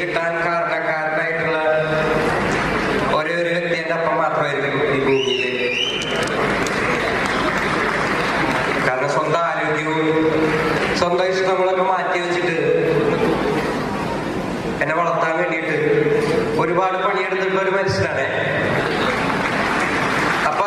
കിട്ടാൻ കാരണക്കാരനായിട്ടുള്ള ഒരേ ഒരു വ്യക്തി എൻ്റെ അപ്പം മാത്രമായിരിക്കും ഈ ഭൂമിയിൽ. കാരണം സ്വന്തം ആരോഗ്യവും സ്വന്തം ഇഷ്ടങ്ങളൊക്കെ മാറ്റി വെച്ചിട്ട് എന്നെ വളർത്താൻ വേണ്ടിയിട്ട് ഒരുപാട് പണിയെടുത്തിട്ടുള്ള ഒരു മനുഷ്യനാണ്. അപ്പൊ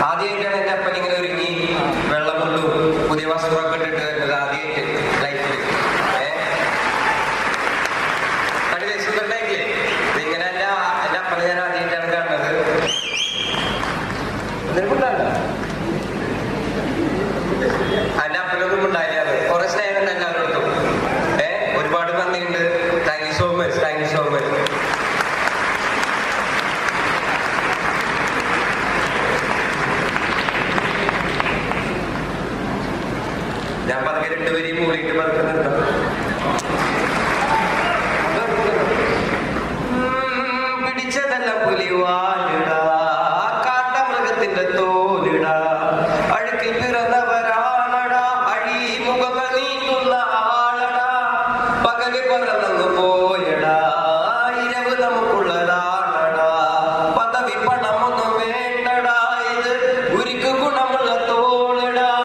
ആദ്യമായിട്ടാണ് എൻ്റെ അപ്പൻ ഇങ്ങനെ ഒരുങ്ങി വെള്ളം കൊണ്ടും പുതിയ വസ്ത്രമൊക്കെ ഇട്ടിട്ട് വരുന്നത് ആദ്യമായിട്ട് ലൈഫിൽ. സുന്ദരനായില്ലേ? ഇങ്ങനെ എൻ്റെ അപ്പനെ ഞാൻ ആദ്യമായിട്ടാണ് കാണുന്നത്. എൻ്റെ അപ്പനൊന്നും ഉണ്ടായില്ല. കുറെ സ്നേഹം ഉണ്ട് എല്ലാവരോടും. ഒരുപാട് നന്ദിയുണ്ട്. Thank you so much. Thank you so much. ഞാൻ പതുക്കെ രണ്ടുപേരെയും മൂടിയിട്ട് പതുക്കെ നിർത്താം. പിടിച്ചതല്ല പുലിവാലിടാ, കാട്ടമൃഗത്തിന്റെ തോലിടാ, അഴുക്കിൽ പിറന്നവരാണടാ, അഴി മുഖങ്ങൾ നീന്തുന്ന ആളടാ, പകല് പറന്നു പോയി